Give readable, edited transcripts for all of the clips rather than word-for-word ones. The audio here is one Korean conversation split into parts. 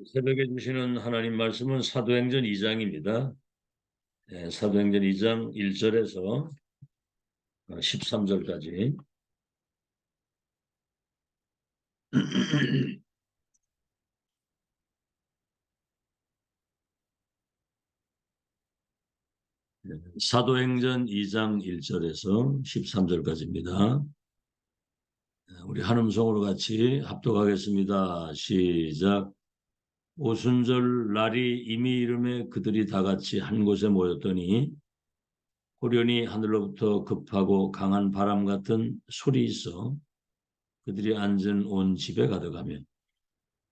새벽에 주시는 하나님 말씀은 사도행전 2장입니다. 사도행전 2장 1절에서 13절까지. 사도행전 2장 1절에서 13절까지입니다. 우리 한음성으로 같이 합독하겠습니다. 시작. 오순절 날이 이미 이름에 그들이 다 같이 한 곳에 모였더니 호련히 하늘로부터 급하고 강한 바람 같은 소리 있어 그들이 앉은 온 집에 가득하며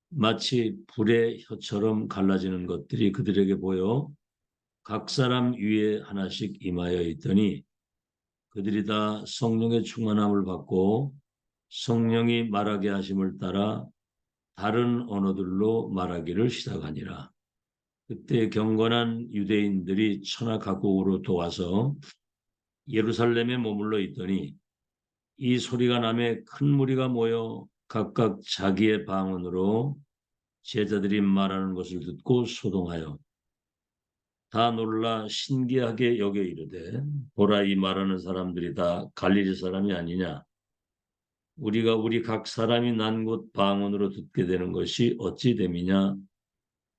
마치 불의 혀처럼 갈라지는 것들이 그들에게 보여 각 사람 위에 하나씩 임하여 있더니 그들이 다 성령의 충만함을 받고 성령이 말하게 하심을 따라 다른 언어들로 말하기를 시작하니라. 그때 경건한 유대인들이 천하 각국으로 도와서 예루살렘에 머물러 있더니 이 소리가 나매 큰 무리가 모여 각각 자기의 방언으로 제자들이 말하는 것을 듣고 소동하여 다 놀라 신기하게 여겨 이르되 보라 이 말하는 사람들이 다 갈릴리 사람이 아니냐. 우리가 우리 각 사람이 난 곳 방언으로 듣게 되는 것이 어찌 됨이냐.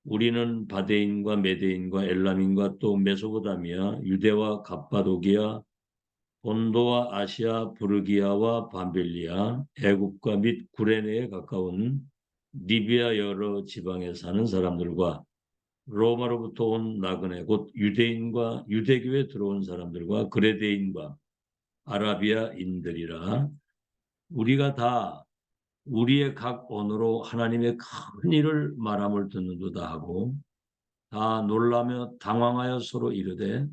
우리는 바데인과 메데인과 엘람인과 또 메소포타미아 유대와 갑바도기아 본도와 아시아 부르기아와 밤빌리아 애굽과 및 구레네에 가까운 리비아 여러 지방에 사는 사람들과 로마로부터 온 나그네 곧 유대인과 유대교에 들어온 사람들과 그레데인과 아라비아인들이라. 우리가 다 우리의 각 언어로 하나님의 큰 일을 말함을 듣는도다 하고 다 놀라며 당황하여 서로 이르되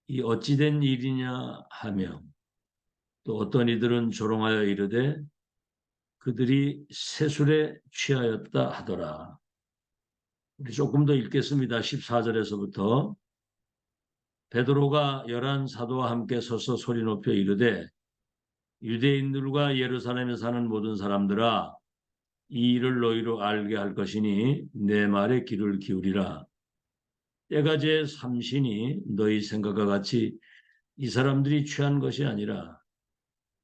이 어찌된 일이냐 하며 또 어떤 이들은 조롱하여 이르되 그들이 세술에 취하였다 하더라. 우리 조금 더 읽겠습니다. 14절에서부터. 베드로가 11 사도와 함께 서서 소리 높여 이르되 유대인들과 예루살렘에 사는 모든 사람들아 이 일을 너희로 알게 할 것이니 내 말에 귀를 기울이라. 때가 제 삼신이 너희 생각과 같이 이 사람들이 취한 것이 아니라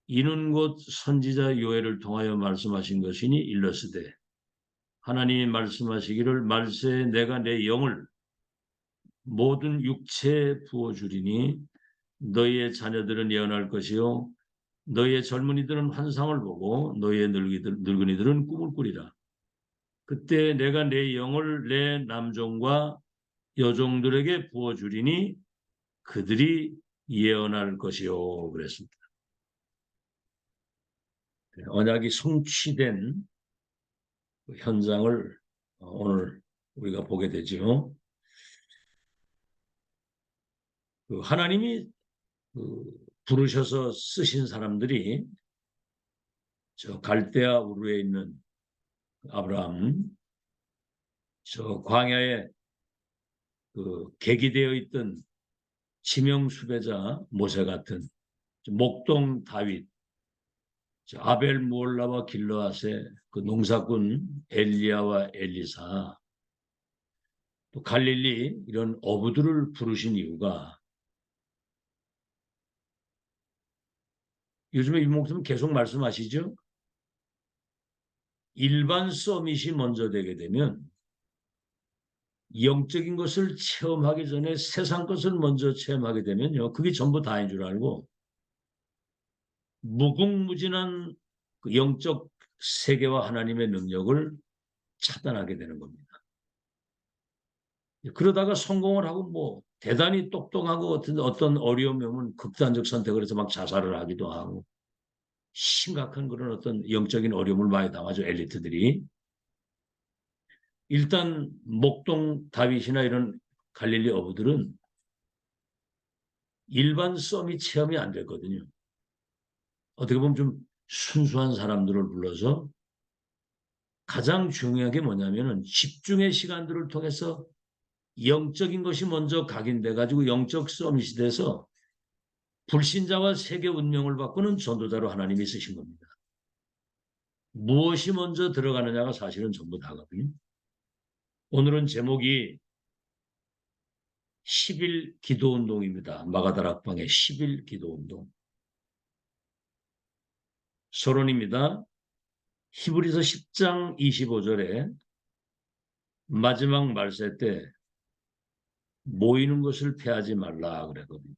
이는 곧 선지자 요엘을 통하여 말씀하신 것이니 일러스되 하나님이 말씀하시기를 말세에 내가 내 영을 모든 육체에 부어주리니 너희의 자녀들은 예언할 것이요 너희의 젊은이들은 환상을 보고 너희의 늙은이들은 꿈을 꾸리라. 그때 내가 내 영을 내 남종과 여종들에게 부어주리니 그들이 예언할 것이요 그랬습니다. 언약이 성취된 현장을 오늘 우리가 보게 되죠. 하나님이 부르셔서 쓰신 사람들이 저 갈대아 우르에 있는 아브라함, 저 광야에 계기되어 있던 지명 수배자 모세 같은 목동 다윗, 아벨 무올라와 길르앗의 그 농사꾼 엘리야와 엘리사, 또 갈릴리 이런 어부들을 부르신 이유가 요즘에 유목사님 계속 말씀하시죠. 일반 서밋이 먼저 되게 되면 영적인 것을 체험하기 전에 세상 것을 먼저 체험하게 되면요. 그게 전부 다인 줄 알고 무궁무진한 그 영적 세계와 하나님의 능력을 차단하게 되는 겁니다. 그러다가 성공을 하고 뭐 대단히 똑똑하고 어떤 어려움이 오면 극단적 선택을 해서 막 자살을 하기도 하고 심각한 그런 어떤 영적인 어려움을 많이 당하죠. 엘리트들이. 일단 목동 다윗이나 이런 갈릴리 어부들은 일반 서밋 체험이 안 됐거든요. 어떻게 보면 좀 순수한 사람들을 불러서 가장 중요한 게 뭐냐면은 집중의 시간들을 통해서 영적인 것이 먼저 각인돼 가지고 영적 서밋이 돼서 불신자와 세계 운명을 바꾸는 전도자로 하나님이 쓰신 겁니다. 무엇이 먼저 들어가느냐가 사실은 전부 다거든요. 오늘은 제목이 10일 기도운동입니다. 마가다락방의 10일 기도운동. 서론입니다. 히브리서 10장 25절에 마지막 말세 때 모이는 것을 패하지 말라 그랬거든요.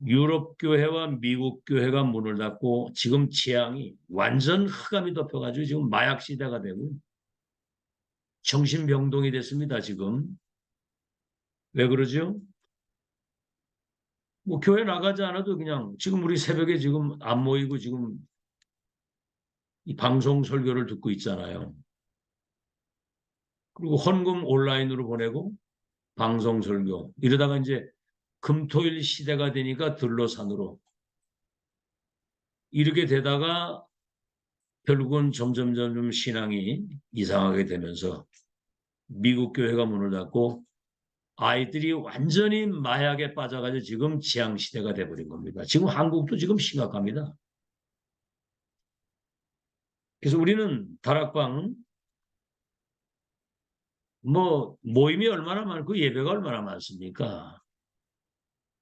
유럽 교회와 미국 교회가 문을 닫고 지금 지향이 완전 흑암이 덮여가지고 지금 마약 시대가 되고 정신병동이 됐습니다. 지금 왜 그러죠? 뭐 교회 나가지 않아도 그냥 지금 우리 새벽에 지금 안 모이고 지금 이 방송 설교를 듣고 있잖아요. 그리고 헌금 온라인으로 보내고 방송 설교 이러다가 이제 금토일 시대가 되니까 들러산으로 이렇게 되다가 결국은 점점 신앙이 이상하게 되면서 미국 교회가 문을 닫고 아이들이 완전히 마약에 빠져가지고 지금 지향 시대가 돼버린 겁니다. 지금 한국도 지금 심각합니다. 그래서 우리는 다락방 뭐 모임이 얼마나 많고 예배가 얼마나 많습니까?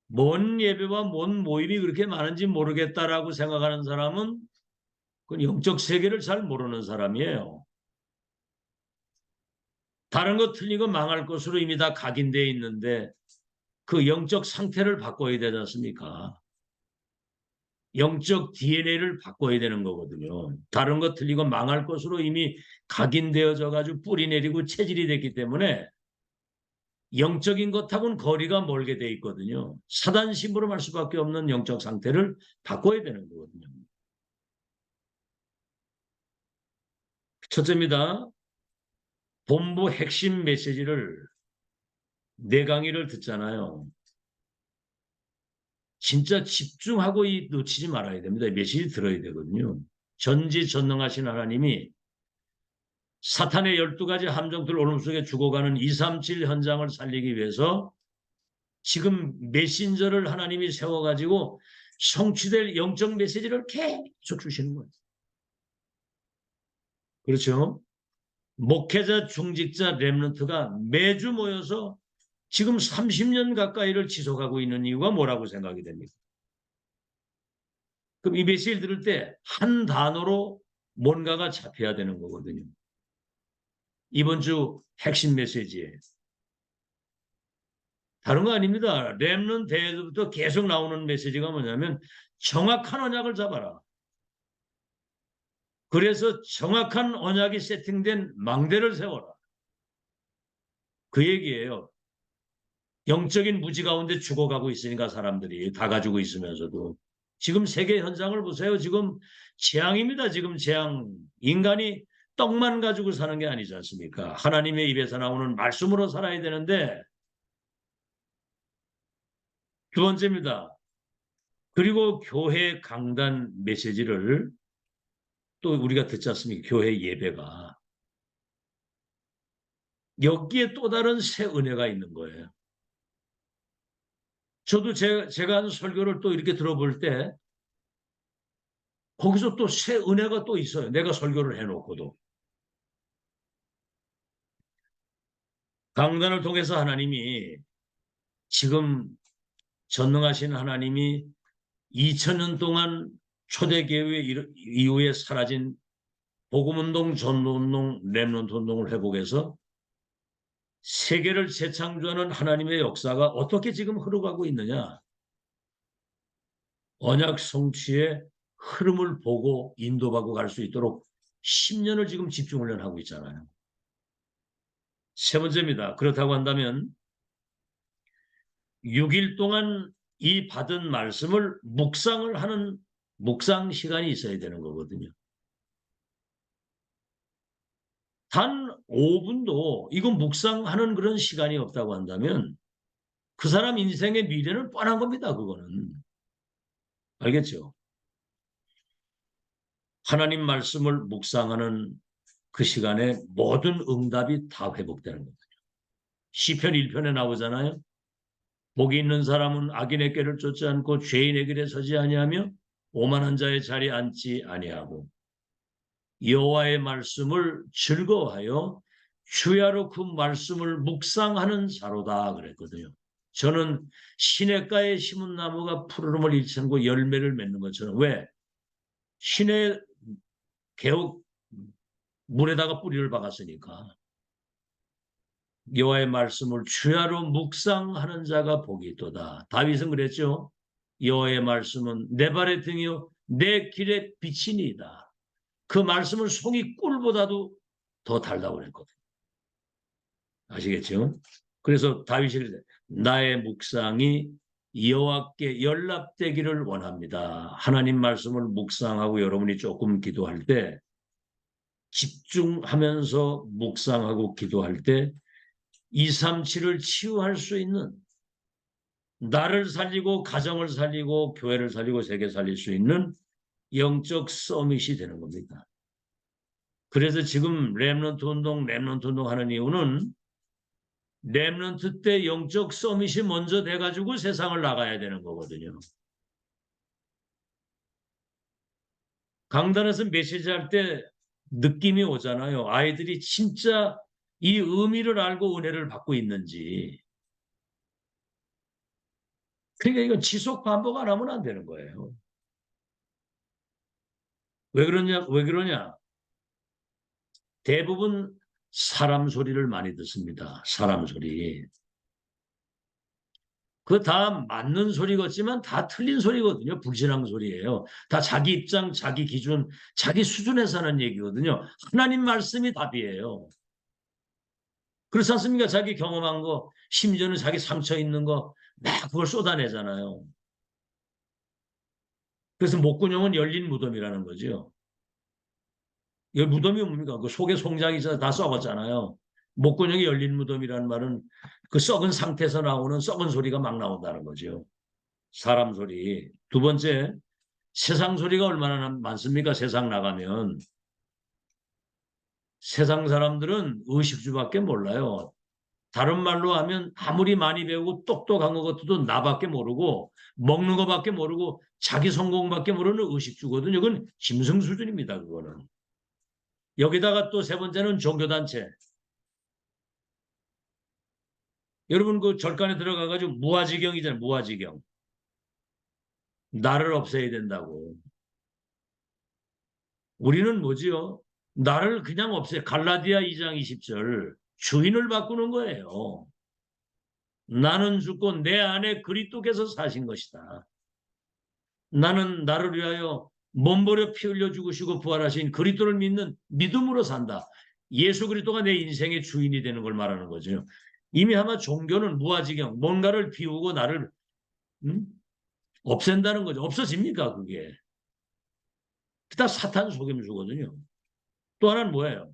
뭔 예배와 뭔 모임이 그렇게 많은지 모르겠다라고 생각하는 사람은 그 영적 세계를 잘 모르는 사람이에요. 다른 거 틀리고 망할 것으로 이미 다 각인되어 있는데 그 영적 상태를 바꿔야 되지 않습니까? 영적 DNA를 바꿔야 되는 거거든요. 다른 거 틀리고 망할 것으로 이미 각인되어져 가지고 뿌리 내리고 체질이 됐기 때문에 영적인 것하고는 거리가 멀게 돼 있거든요. 사단 심부름할 수밖에 없는 영적 상태를 바꿔야 되는 거거든요. 첫째입니다. 본부 핵심 메시지를 네 강의를 듣잖아요. 진짜 집중하고 놓치지 말아야 됩니다. 메시지 들어야 되거든요. 전지전능하신 하나님이 사탄의 12가지 함정들 오름 속에 죽어가는 237 현장을 살리기 위해서 지금 메신저를 하나님이 세워가지고 성취될 영적 메시지를 계속 주시는 거예요. 그렇죠? 목회자, 중직자, 렘넌트가 매주 모여서 지금 30년 가까이를 지속하고 있는 이유가 뭐라고 생각이 됩니까? 그럼 이 메시지를 들을 때 한 단어로 뭔가가 잡혀야 되는 거거든요. 이번 주 핵심 메시지예요. 다른 거 아닙니다. 렘넌트 대회부터 계속 나오는 메시지가 뭐냐면 정확한 언약을 잡아라. 그래서 정확한 언약이 세팅된 망대를 세워라. 그 얘기예요. 영적인 무지 가운데 죽어가고 있으니까 사람들이 다 가지고 있으면서도 지금 세계 현상을 보세요. 지금 재앙입니다. 지금 재앙. 인간이 떡만 가지고 사는 게 아니지 않습니까? 하나님의 입에서 나오는 말씀으로 살아야 되는데 두 번째입니다. 그리고 교회 강단 메시지를 또 우리가 듣지 않습니까? 교회 예배가. 여기에 또 다른 새 은혜가 있는 거예요. 저도 제가 하는 설교를 또 이렇게 들어볼 때 거기서 또 새 은혜가 또 있어요. 내가 설교를 해놓고도. 강단을 통해서 하나님이 지금 전능하신 하나님이 2000년 동안 초대교회 이후에 사라진 복음운동, 전도운동, 렘넌트운동을 회복해서 세계를 재창조하는 하나님의 역사가 어떻게 지금 흐르고 있느냐. 언약 성취의 흐름을 보고 인도받고 갈 수 있도록 10년을 지금 집중훈련하고 있잖아요. 세 번째입니다. 그렇다고 한다면 6일 동안 이 받은 말씀을 묵상을 하는 묵상 시간이 있어야 되는 거거든요. 단 5분도 이건 묵상하는 그런 시간이 없다고 한다면 그 사람 인생의 미래는 뻔한 겁니다. 그거는. 알겠죠? 하나님 말씀을 묵상하는 그 시간에 모든 응답이 다 회복되는 거거든요. 시편 1편에 나오잖아요. 복이 있는 사람은 악인의 꾀를 쫓지 않고 죄인의 길에 서지 아니하며 오만한 자의 자리에 앉지 아니하고 여호와의 말씀을 즐거워하여 주야로 그 말씀을 묵상하는 자로다 그랬거든요. 저는 시냇가에 심은 나무가 푸르름을 일천고 열매를 맺는 것처럼 왜? 시내 개옥 물에다가 뿌리를 박았으니까. 여호와의 말씀을 주야로 묵상하는 자가 복이 있도다. 다윗은 그랬죠. 여호와의 말씀은 내 발의 등이요 내 길의 빛이니이다. 그 말씀을 송이 꿀보다도 더 달다고 그랬거든요. 아시겠죠? 그래서 다윗이 나의 묵상이 여호와께 연락되기를 원합니다. 하나님 말씀을 묵상하고 여러분이 조금 기도할 때 집중하면서 묵상하고 기도할 때 237을 치유할 수 있는 나를 살리고 가정을 살리고 교회를 살리고 세계 살릴 수 있는 영적 서밋이 되는 겁니다. 그래서 지금 렘넌트 운동 하는 이유는 렘넌트 때 영적 서밋이 먼저 돼가지고 세상을 나가야 되는 거거든요. 강단에서 메시지할 때 느낌이 오잖아요. 아이들이 진짜 이 의미를 알고 은혜를 받고 있는지. 그러니까 이건 지속 반복 안 하면 안 되는 거예요. 왜 그러냐? 대부분 사람 소리를 많이 듣습니다. 사람 소리. 그 다 맞는 소리 같지만 다 틀린 소리거든요. 불신앙 소리예요. 다 자기 입장, 자기 기준, 자기 수준에서 하는 얘기거든요. 하나님 말씀이 답이에요. 그렇지 않습니까? 자기 경험한 거, 심지어는 자기 상처 있는 거, 막 그걸 쏟아내잖아요. 그래서 목구멍은 열린 무덤이라는 거죠. 이 무덤이 뭡니까? 그 속에 송장이 있어서 다 썩었잖아요. 목구멍이 열린 무덤이라는 말은 그 썩은 상태에서 나오는 썩은 소리가 막 나온다는 거죠. 사람 소리. 두 번째, 세상 소리가 얼마나 많습니까? 세상 나가면. 세상 사람들은 의식주밖에 몰라요. 다른 말로 하면 아무리 많이 배우고 똑똑한 것 같아도 나밖에 모르고 먹는 것밖에 모르고 자기 성공밖에 모르는 의식주거든요. 그건 짐승 수준입니다. 그거는. 여기다가 또 세 번째는 종교단체. 여러분 그 절간에 들어가가지고 무아지경이잖아요. 무아지경. 나를 없애야 된다고. 우리는 뭐지요? 나를 그냥 없애. 갈라디아 2장 20절. 주인을 바꾸는 거예요. 나는 죽고 내 안에 그리스도께서 사신 것이다. 나는 나를 위하여 몸버려 피 흘려 죽으시고 부활하신 그리스도를 믿는 믿음으로 산다. 예수 그리스도가 내 인생의 주인이 되는 걸 말하는 거죠. 이미 아마 종교는 무아지경, 뭔가를 비우고 나를 없앤다는 거죠. 없어집니까 그게? 다 사탄 속임수거든요. 또 하나는 뭐예요?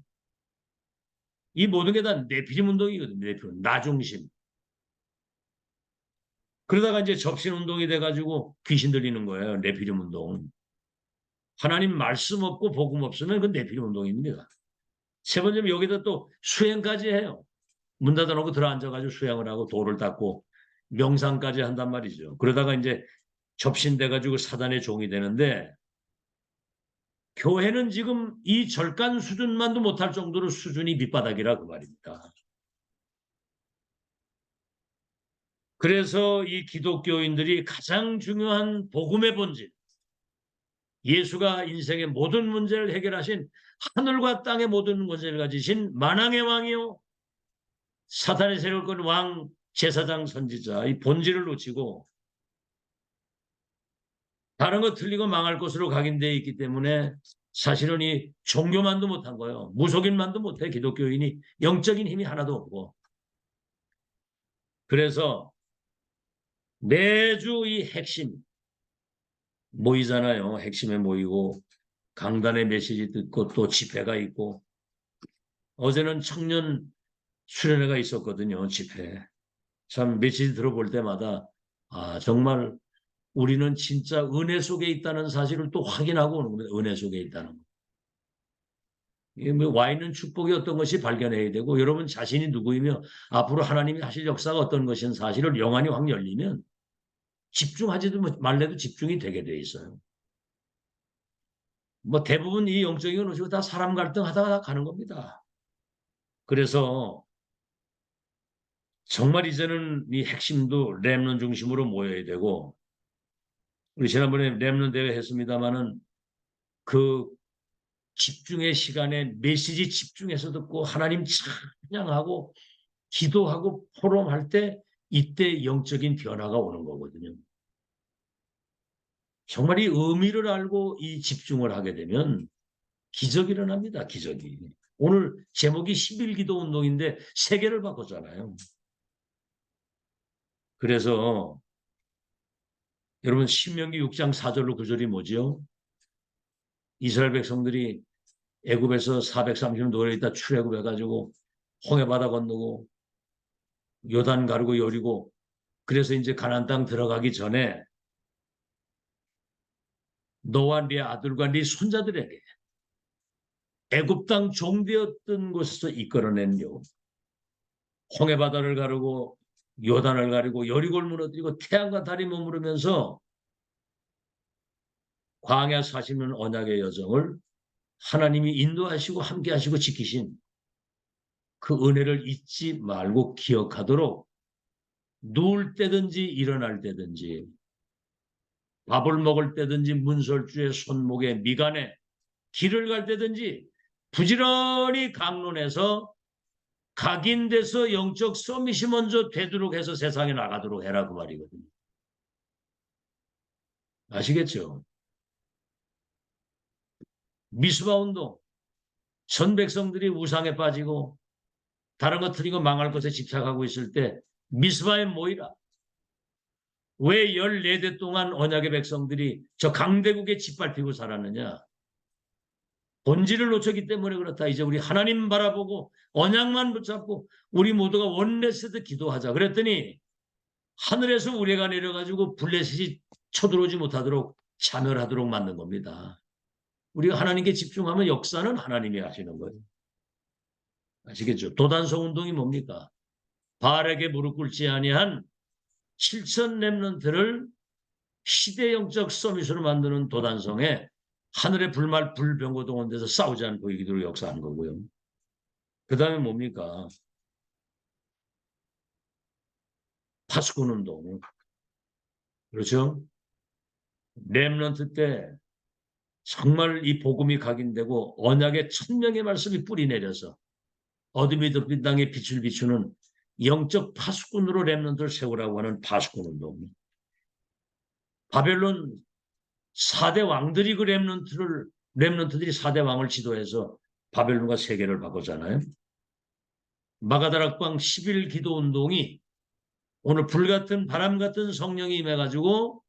이 모든 게 다 내피림 운동이거든요. 내피림, 나 중심. 그러다가 이제 접신 운동이 돼가지고 귀신 들리는 거예요. 내피림 운동. 하나님 말씀 없고 복음 없으면 그건 내피림 운동입니다. 세 번째는 여기다 또 수행까지 해요. 문 닫아놓고 들어앉아가지고 수행을 하고 돌을 닦고 명상까지 한단 말이죠. 그러다가 이제 접신돼가지고 사단의 종이 되는데 교회는 지금 이 절간 수준만도 못할 정도로 수준이 밑바닥이라 그 말입니다. 그래서 이 기독교인들이 가장 중요한 복음의 본질, 예수가 인생의 모든 문제를 해결하신 하늘과 땅의 모든 문제를 가지신 만왕의 왕이요 사탄의 세력권 왕 제사장 선지자 이 본질을 놓치고 다른 거 틀리고 망할 것으로 각인되어 있기 때문에 사실은 이 종교만도 못한 거예요. 무속인만도 못해. 기독교인이 영적인 힘이 하나도 없고. 그래서 매주 이 핵심 모이잖아요. 핵심에 모이고 강단의 메시지 듣고 또 집회가 있고 어제는 청년 수련회가 있었거든요. 집회. 참 메시지 들어볼 때마다 아 정말 우리는 진짜 은혜 속에 있다는 사실을 또 확인하고 오는 겁니다. 은혜 속에 있다는 거. 이게 뭐 와 있는 축복이 어떤 것이 발견해야 되고 여러분 자신이 누구이며 앞으로 하나님이 하실 역사가 어떤 것인 사실을 영안이 확 열리면 집중하지도 말래도 집중이 되게 돼 있어요. 뭐 대부분 이 영적인 것이 다 사람 갈등하다가 가는 겁니다. 그래서 정말 이제는 이 핵심도 렘넌트 중심으로 모여야 되고, 우리 지난번에 렘넌트 대회 했습니다마는 그 집중의 시간에 메시지 집중해서 듣고 하나님 찬양하고 기도하고 포럼할 때 이때 영적인 변화가 오는 거거든요. 정말 이 의미를 알고 이 집중을 하게 되면 기적이 일어납니다. 기적이. 오늘 제목이 11기도 운동인데 세계를 바꿨잖아요. 그래서 여러분 신명기 6장 4절로 9절이 뭐지요? 이스라엘 백성들이 애굽에서 430년 노래 있다 출애굽해가지고 홍해바다 건너고 요단 가르고 여리고, 그래서 이제 가나안 땅 들어가기 전에 너와 네 아들과 네 손자들에게 애굽 땅 종되었던 곳에서 이끌어낸요. 홍해바다를 가르고 요단을 가르고 여리고를 무너뜨리고 태양과 달이 머무르면서 광야 40년 언약의 여정을 하나님이 인도하시고 함께하시고 지키신 그 은혜를 잊지 말고 기억하도록 누울 때든지 일어날 때든지 밥을 먹을 때든지 문설주의 손목에 미간에 길을 갈 때든지 부지런히 강론해서 각인돼서 영적 서밋이 먼저 되도록 해서 세상에 나가도록 해라 그 말이거든요. 아시겠죠? 미스바 운동, 전 백성들이 우상에 빠지고 다른 것 틀리고 망할 것에 집착하고 있을 때 미스바에 모이라. 왜 14대 동안 언약의 백성들이 저 강대국에 짓밟히고 살았느냐? 본질을 놓쳤기 때문에 그렇다. 이제 우리 하나님 바라보고 언약만 붙잡고 우리 모두가 원레스드 기도하자. 그랬더니 하늘에서 우레가 내려가지고 블레셋이 쳐들어오지 못하도록 참여하도록 만든 겁니다. 우리가 하나님께 집중하면 역사는 하나님이 하시는 거예요. 아시겠죠? 도단성 운동이 뭡니까? 바알에게 무릎 꿇지 아니한 7천 렘넌트를 시대영적 서밋으로 만드는 도단성에 하늘의 불말 불병거 동원돼서 싸우지 않고 이기도록 역사한 거고요. 그 다음에 뭡니까? 파수꾼 운동. 그렇죠? 렘넌트 때 정말 이 복음이 각인되고 언약의 천명의 말씀이 뿌리 내려서 어둠이 덮인 땅에 빛을 비추는 영적 파수꾼으로 렘넌트를 세우라고 하는 파수꾼 운동. 바벨론 4대 왕들이 그 렘넌트들이 4대 왕을 지도해서 바벨론과 세계를 바꿨잖아요. 마가다락방 10일 기도 운동이 오늘 불같은 바람 같은 성령이 임해가지고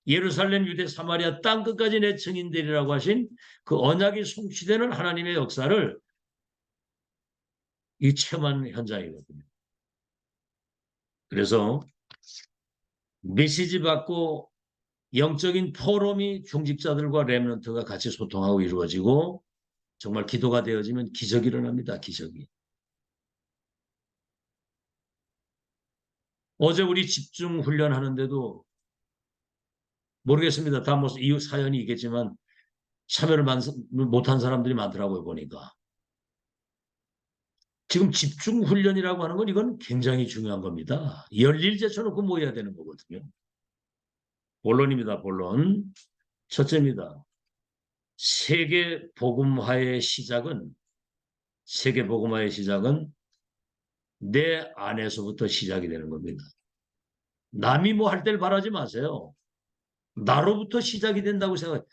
예루살렘, 유대, 사마리아 땅 끝까지 내 증인들이라고 하신 그 언약이 성취되는 하나님의 역사를 이 체험한 현장이거든요. 그래서 메시지 받고 영적인 포럼이 중직자들과 렘넌트가 같이 소통하고 이루어지고 정말 기도가 되어지면 기적이 일어납니다. 기적이. 어제 우리 집중 훈련하는데도 모르겠습니다. 다 뭐 이유 사연이 있겠지만 참여를 못한 사람들이 많더라고요. 보니까. 지금 집중 훈련이라고 하는 건 이건 굉장히 중요한 겁니다. 열일 제쳐놓고 모여야 되는 거거든요. 본론입니다. 본론. 첫째입니다. 세계 복음화의 시작은 내 안에서부터 시작이 되는 겁니다. 남이 뭐 할 때를 바라지 마세요. 나로부터 시작이 된다고 생각해요.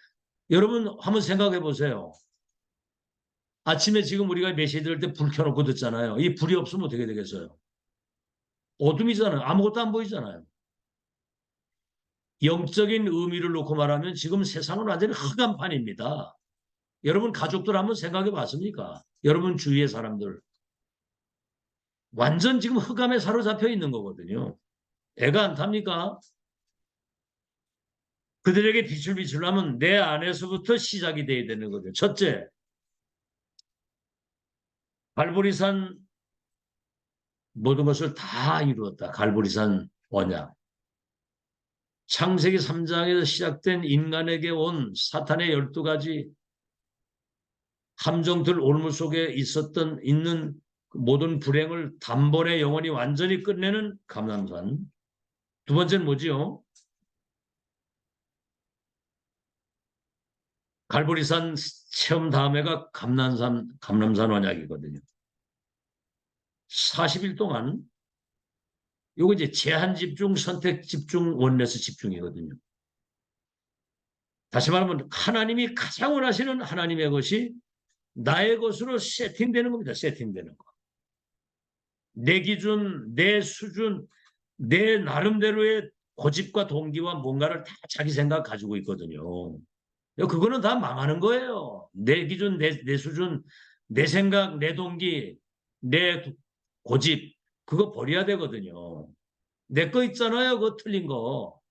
여러분 한번 생각해 보세요. 아침에 지금 우리가 메시지 들을 때 불 켜놓고 듣잖아요. 이 불이 없으면 어떻게 되겠어요? 어둠이잖아요. 아무것도 안 보이잖아요. 영적인 의미를 놓고 말하면 지금 세상은 완전히 흑암판입니다. 여러분 가족들 한번 생각해 봤습니까? 여러분 주위의 사람들. 완전 지금 흑암에 사로잡혀 있는 거거든요. 애가 안 탑니까? 그들에게 빛을 비추려면 내 안에서부터 시작이 돼야 되는 거죠. 첫째, 갈보리산 모든 것을 다 이루었다. 갈보리산 언약. 창세기 3장에서 시작된 인간에게 온 사탄의 12가지 함정들 올무 속에 있는 모든 불행을 단번에 영원히 완전히 끝내는 감람산. 두 번째는 뭐지요? 갈보리산 체험 다음에가 감람산 원약이거든요. 40일 동안 요거 이제 제한 집중, 선택 집중, 원내스 집중이거든요. 다시 말하면 하나님이 가장 원하시는 하나님의 것이 나의 것으로 세팅되는 겁니다. 세팅되는 거. 내 기준, 내 수준, 내 나름대로의 고집과 동기와 뭔가를 다 자기 생각 가지고 있거든요. 그거는 다 망하는 거예요. 내 기준, 내 수준, 내 생각, 내 동기, 내 고집, 그거 버려야 되거든요. 내 거 있잖아요. 그거 틀린 거.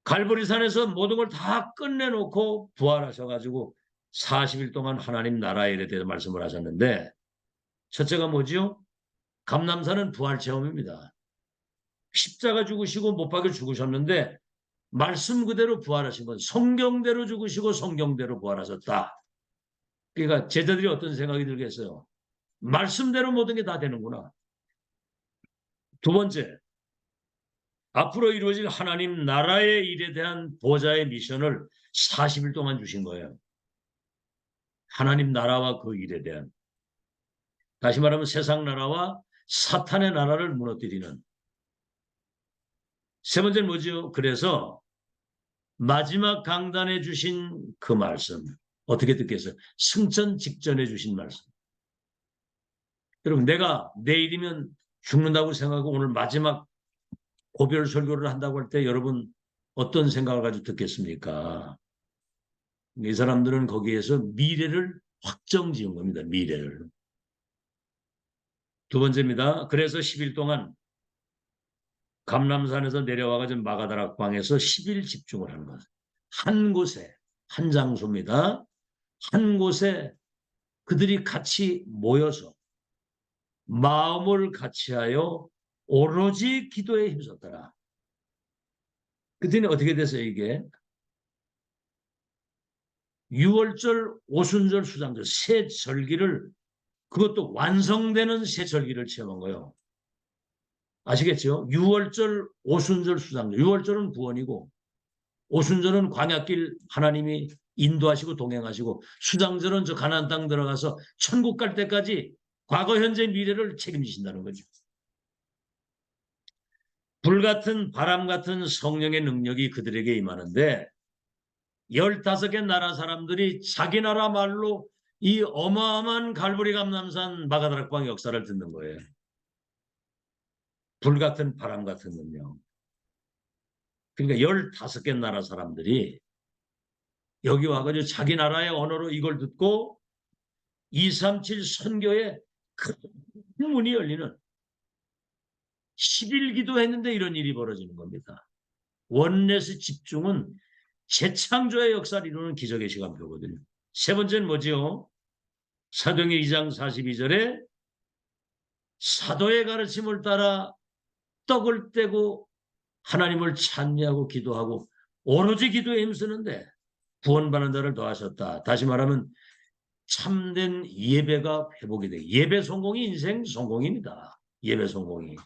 갈보리산에서 모든 걸 다 끝내놓고 부활하셔가지고 40일 동안 하나님 나라에 대해서 말씀을 하셨는데 첫째가 뭐지요? 감람산은 부활 체험입니다. 십자가 죽으시고 못 박여 죽으셨는데 말씀 그대로 부활하신 건 성경대로 죽으시고 성경대로 부활하셨다. 그러니까 제자들이 어떤 생각이 들겠어요? 말씀대로 모든 게 다 되는구나. 두 번째, 앞으로 이루어질 하나님 나라의 일에 대한 보좌의 미션을 40일 동안 주신 거예요. 하나님 나라와 그 일에 대한. 다시 말하면 세상 나라와 사탄의 나라를 무너뜨리는. 세 번째는 뭐죠? 그래서 마지막 강단에 주신 그 말씀. 어떻게 듣겠어요? 승천 직전에 주신 말씀. 여러분, 내가 내일이면 죽는다고 생각하고 오늘 마지막 고별 설교를 한다고 할 때 여러분 어떤 생각을 가지고 듣겠습니까? 이 사람들은 거기에서 미래를 확정 지은 겁니다. 미래를. 두 번째입니다. 그래서 10일 동안 감람산에서 내려와가지고 마가다락방에서 10일 집중을 하는 거예요. 한 곳에, 한 장소입니다. 한 곳에 그들이 같이 모여서 마음을 같이하여 오로지 기도에 힘썼더라. 그때는 어떻게 됐어요, 이게? 6월절, 오순절, 수장절 세 절기를 그것도 완성되는 세 절기를 체험한 거예요. 아시겠죠? 6월절, 오순절, 수장절. 6월절은 구원이고 오순절은 광야길 하나님이 인도하시고 동행하시고 수장절은 저 가나안 땅 들어가서 천국 갈 때까지 과거, 현재, 미래를 책임지신다는 거죠. 불같은 바람 같은 성령의 능력이 그들에게 임하는데 15개 나라 사람들이 자기 나라 말로 이 어마어마한 갈보리 감람산 마가다락방 역사를 듣는 거예요. 불같은 바람 같은 능력. 그러니까 15개 나라 사람들이 여기 와가지고 자기 나라의 언어로 이걸 듣고 237 선교에 큰 문이 열리는 10일 기도했는데 이런 일이 벌어지는 겁니다. 원내스 집중은 재창조의 역사를 이루는 기적의 시간표거든요. 세 번째는 뭐지요? 사도행전 2장 42절에 사도의 가르침을 따라 떡을 떼고 하나님을 찬미하고 기도하고 오로지 기도에 힘쓰는데 구원받는 자를 더하셨다. 다시 말하면 참된 예배가 회복이 돼. 예배 성공이 인생 성공입니다. 예배 성공이.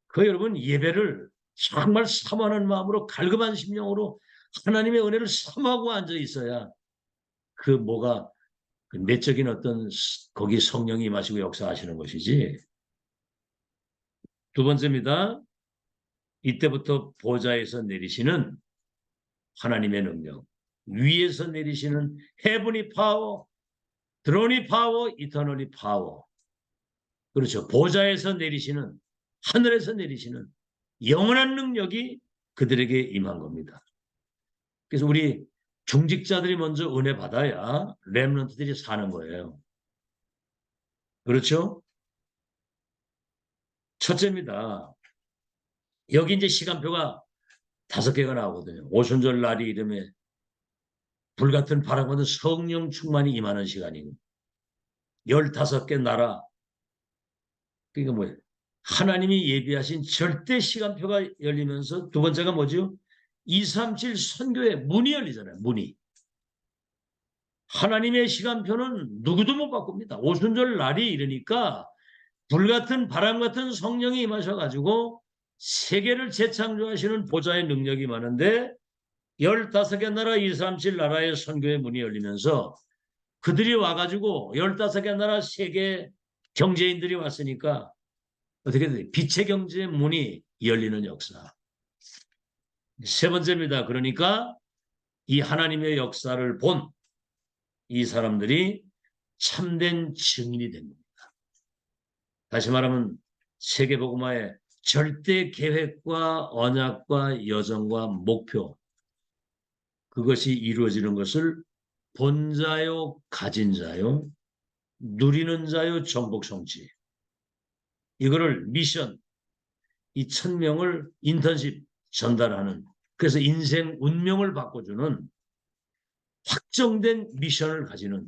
그 여러분 예배를 정말 사모하는 마음으로 갈급한 심령으로 하나님의 은혜를 사모하고 앉아 있어야 그 뭐가 그 내적인 어떤 거기 성령이 임하시고 역사하시는 것이지. 두 번째입니다. 이때부터 보좌에서 내리시는 하나님의 능력, 위에서 내리시는 헤븐이 파워, 드론이 파워, 이터널이 파워. 그렇죠. 보좌에서 내리시는, 하늘에서 내리시는 영원한 능력이 그들에게 임한 겁니다. 그래서 우리 중직자들이 먼저 은혜 받아야 렘넌트들이 사는 거예요. 그렇죠? 첫째입니다. 여기 이제 시간표가 5개가 나오거든요. 오순절 날이 이름에 불같은 바람과 성령 충만이 임하는 시간이고 15개 나라. 그러니까 뭐예요? 하나님이 예비하신 절대 시간표가 열리면서 두 번째가 뭐죠? 237 선교의 문이 열리잖아요. 문이. 하나님의 시간표는 누구도 못 바꿉니다. 오순절 날이 이르니까 불같은 바람 같은 성령이 임하셔가지고 세계를 재창조하시는 보좌의 능력이 많은데 15개 나라 237 나라의 선교의 문이 열리면서 그들이 와가지고 15개 나라 세계 경제인들이 왔으니까 어떻게 돼? 빛의 경제의 문이 열리는 역사. 세 번째입니다. 그러니까 이 하나님의 역사를 본 이 사람들이 참된 증인이 됩니다. 다시 말하면 세계복음화의 절대 계획과 언약과 여정과 목표, 그것이 이루어지는 것을 본 자요, 가진 자요, 누리는 자요, 정복 성취. 이거를 미션, 이 1000명을 인턴십 전달하는, 그래서 인생 운명을 바꿔주는 확정된 미션을 가지는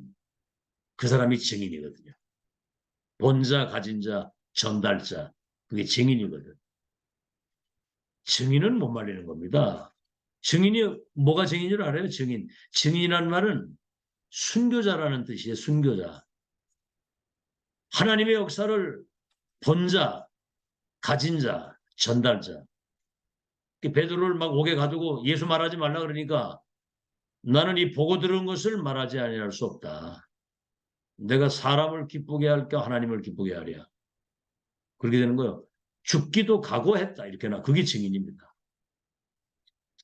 그 사람이 증인이거든요. 본자, 가진 자, 전달자, 그게 증인이거든. 증인은 못 말리는 겁니다. 증인이 뭐가 증인인 줄 알아요? 증인. 증인이라는 말은 순교자라는 뜻이에요. 순교자. 하나님의 역사를 본 자, 가진 자, 전달자. 베드로를 막 옥에 가두고 예수 말하지 말라 그러니까 나는 이 보고 들은 것을 말하지 아니할 수 없다. 내가 사람을 기쁘게 할까 하나님을 기쁘게 하랴. 그렇게 되는 거예요. 죽기도 각오했다. 이렇게나 그게 증인입니다.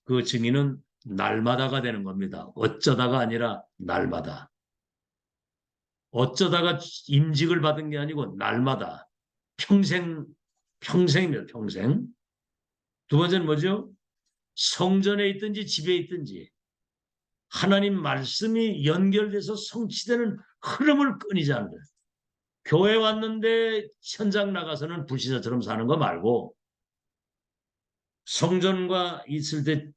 그 증인은 날마다가 되는 겁니다. 어쩌다가 아니라 날마다. 어쩌다가 임직을 받은 게 아니고 날마다. 평생입니다. 평생. 두 번째는 뭐죠? 성전에 있든지 집에 있든지 하나님 말씀이 연결돼서 성취되는 흐름을 끊이지 않는 거예요. 교회 왔는데 현장 나가서는 불신자처럼 사는 거 말고 성전과 있을 때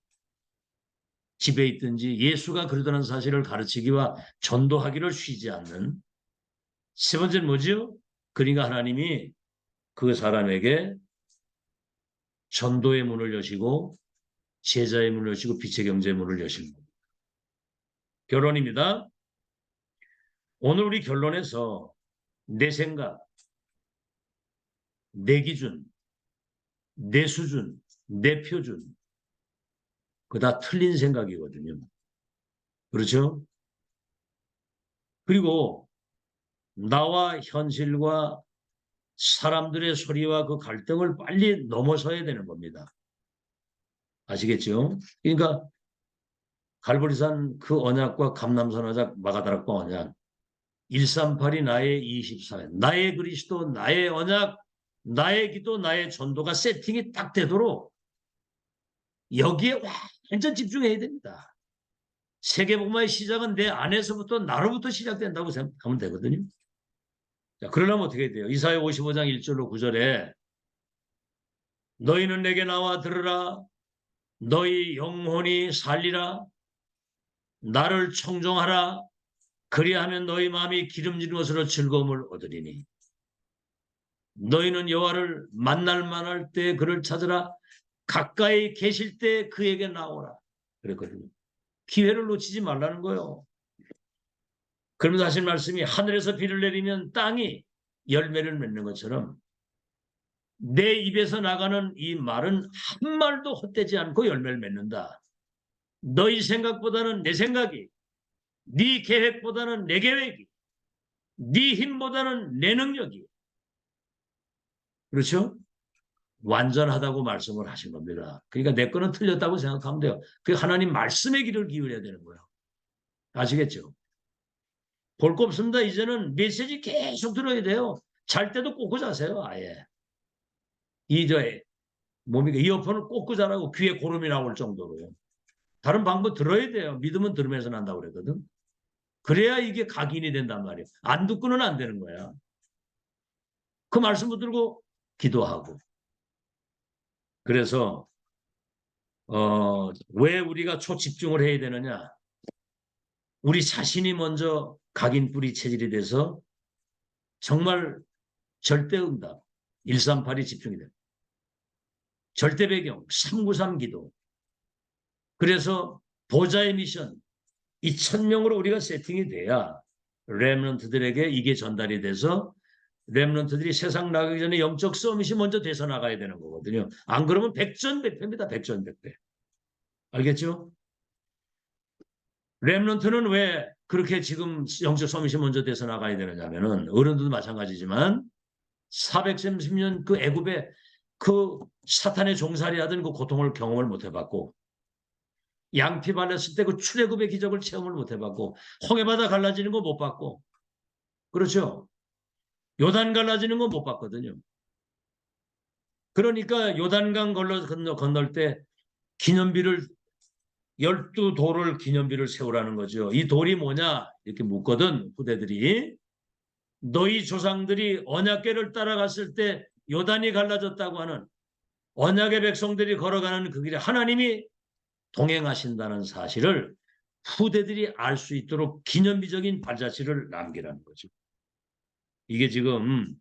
집에 있든지 예수가 그러다는 사실을 가르치기와 전도하기를 쉬지 않는. 세 번째는 뭐죠? 그러니까 하나님이 그 사람에게 전도의 문을 여시고 제자의 문을 여시고 빛의 경제의 문을 여신 겁니다. 결론입니다. 오늘 우리 결론에서 내 생각, 내 기준, 내 수준, 내 표준, 그거 다 틀린 생각이거든요. 그렇죠? 그리고 나와 현실과 사람들의 소리와 그 갈등을 빨리 넘어서야 되는 겁니다. 아시겠죠? 그러니까 갈보리산 그 언약과 감람산 언약, 마가다락방 언약, 138이 나의 24, 나의 그리스도, 나의 언약, 나의 기도, 나의 전도가 세팅이 딱 되도록 여기에 완전 집중해야 됩니다. 세계복음화의 시작은 내 안에서부터 나로부터 시작된다고 생각하면 되거든요. 자, 그러려면 어떻게 돼요? 이사야 55장 1절로 9절에 너희는 내게 나와 들으라. 너희 영혼이 살리라. 나를 청종하라. 그리하면 너희 마음이 기름진 것으로 즐거움을 얻으리니. 너희는 여호와를 만날 만할 때 그를 찾으라. 가까이 계실 때 그에게 나오라. 그랬거든요. 기회를 놓치지 말라는 거예요. 그러면서 하신 말씀이 하늘에서 비를 내리면 땅이 열매를 맺는 것처럼 내 입에서 나가는 이 말은 한 말도 헛되지 않고 열매를 맺는다. 너희 생각보다는 내 생각이, 네 계획보다는 내 계획이, 네 힘보다는 내 능력이. 그렇죠? 완전하다고 말씀을 하신 겁니다. 그러니까 내 거는 틀렸다고 생각하면 돼요. 그 하나님 말씀의 길을 기울여야 되는 거예요. 아시겠죠? 볼 거 없습니다. 이제는 메시지 계속 들어야 돼요. 잘 때도 꽂고 자세요. 아예. 뭡니까? 이어폰을 꽂고 자라고 귀에 고름이 나올 정도로요. 다른 방법 들어야 돼요. 믿으면 들으면서 난다고 그랬거든. 그래야 이게 각인이 된단 말이에요. 안 듣고는 안 되는 거야. 그 말씀 붙들고 기도하고. 그래서 왜 우리가 초집중을 해야 되느냐? 우리 자신이 먼저 각인뿌리 체질이 돼서 정말 절대응답 138이 집중이 돼요. 절대배경 393 기도. 그래서 보좌의 미션 이 1000명으로 우리가 세팅이 돼야 렘넌트들에게 이게 전달이 돼서 렘넌트들이 세상 나가기 전에 영적 서밋이 먼저 돼서 나가야 되는 거거든요. 안 그러면 백전백패입니다. 백전백패. 알겠죠? 렘넌트는 왜 그렇게 지금 영적 서밋이 먼저 돼서 나가야 되느냐면은 어른들도 마찬가지지만 430년 그 애굽에 그 사탄의 종살이 하던 그 고통을 경험을 못 해봤고 양피 발랐을 때 그 출애굽의 기적을 체험을 못 해봤고 홍해바다 갈라지는 거 못 봤고 그렇죠? 요단 갈라지는 거 못 봤거든요. 그러니까 요단강 건널 때 기념비를 12돌을 기념비를 세우라는 거죠. 이 돌이 뭐냐 이렇게 묻거든 후대들이. 너희 조상들이 언약궤를 따라갔을 때 요단이 갈라졌다고 하는 언약의 백성들이 걸어가는 그 길에 하나님이 동행하신다는 사실을 후대들이 알 수 있도록 기념비적인 발자취를 남기라는 거죠. 이게 지금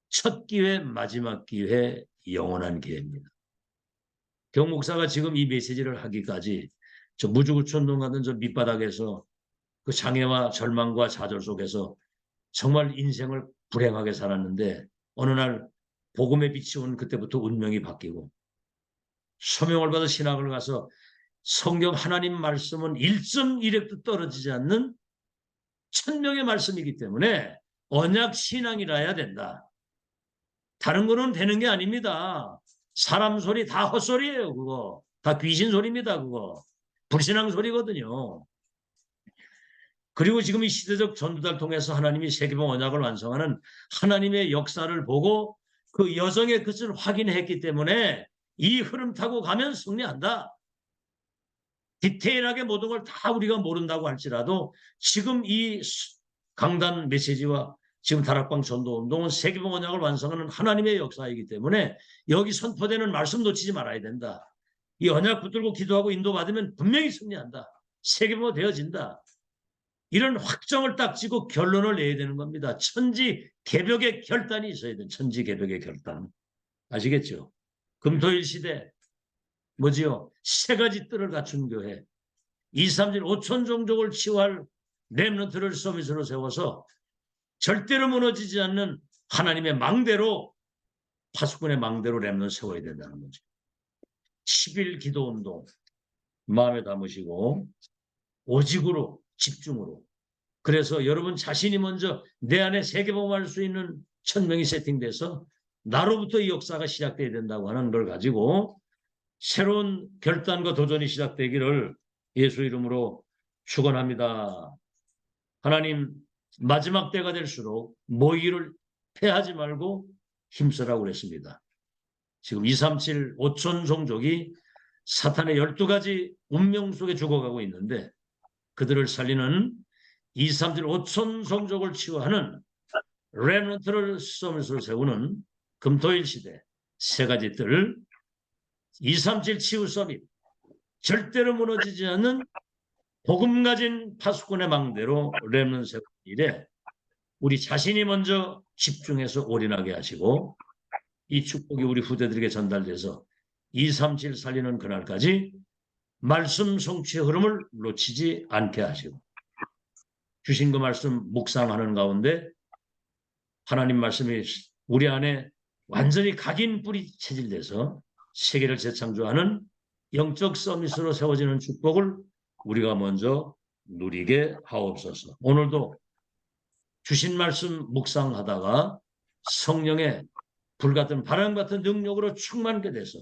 첫 기회, 마지막 기회, 영원한 기회입니다. 경 목사가 지금 이 메시지를 하기까지 저 무주구천동 가는 저 밑바닥에서 그 장애와 절망과 좌절 속에서 정말 인생을 불행하게 살았는데 어느 날 복음의 빛이 온 그때부터 운명이 바뀌고 소명을 받아 신학을 가서 성경 하나님 말씀은 1.1획도 떨어지지 않는 천명의 말씀이기 때문에 언약 신앙이라 해야 된다. 다른 거는 되는 게 아닙니다. 사람 소리 다 헛소리예요. 그거 다 귀신 소리입니다. 그거 불신앙 소리거든요. 그리고 지금 이 시대적 전도자를 통해서 하나님이 세계봉 언약을 완성하는 하나님의 역사를 보고 그 여정의 끝을 확인했기 때문에 이 흐름 타고 가면 승리한다. 디테일하게 모든 걸 다 우리가 모른다고 할지라도 지금 이 강단 메시지와 지금 다락방 전도운동은 세계봉 언약을 완성하는 하나님의 역사이기 때문에 여기 선포되는 말씀 놓치지 말아야 된다. 이 언약 붙들고 기도하고 인도받으면 분명히 승리한다. 세계봉 되어진다. 이런 확정을 딱 지고 결론을 내야 되는 겁니다. 천지 개벽의 결단이 있어야 돼요. 천지 개벽의 결단. 아시겠죠? 금토일 시대 뭐지요? 세 가지 뜰을 갖춘 교회. 2, 3질 5천 종족을 치유할 렘넌트를 서밋으로 세워서 절대로 무너지지 않는 하나님의 망대로 파수꾼의 망대로 렘넌트 세워야 된다는 거죠. 10일 기도운동 마음에 담으시고 오직으로 집중으로 그래서 여러분 자신이 먼저 내 안에 세계복음할 수 있는 1000명이 세팅돼서 나로부터 이 역사가 시작돼야 된다고 하는 걸 가지고 새로운 결단과 도전이 시작되기를 예수 이름으로 축원합니다. 하나님 마지막 때가 될수록 모이기를 패하지 말고 힘쓰라고 그랬습니다. 지금 237 5천 종족이 사탄의 12가지 운명 속에 죽어가고 있는데 그들을 살리는 237 5천 종족을 치유하는 렘넌트를 서밋으로 세우는 금토일 시대 세 가지 뜰 237 치유 서밋 절대로 무너지지 않는 복음 가진 파수꾼의 망대로 렘넌트 세우는 일에 우리 자신이 먼저 집중해서 올인하게 하시고 이 축복이 우리 후대들에게 전달돼서 237 살리는 그날까지 말씀 성취의 흐름을 놓치지 않게 하시고 주신 그 말씀 묵상하는 가운데 하나님 말씀이 우리 안에 완전히 각인 뿌리 체질돼서 세계를 재창조하는 영적 서밋으로 세워지는 축복을 우리가 먼저 누리게 하옵소서. 오늘도 주신 말씀 묵상하다가 성령의 불같은 바람 같은 능력으로 충만하게 돼서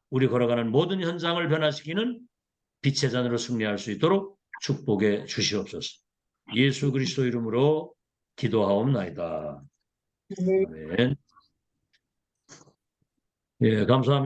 우리 걸어가는 모든 현장을 변화시키는 빛의 잔으로 승리할 수 있도록 축복해 주시옵소서. 예수 그리스도 이름으로 기도하옵나이다. 아멘. 예, 감사합니다.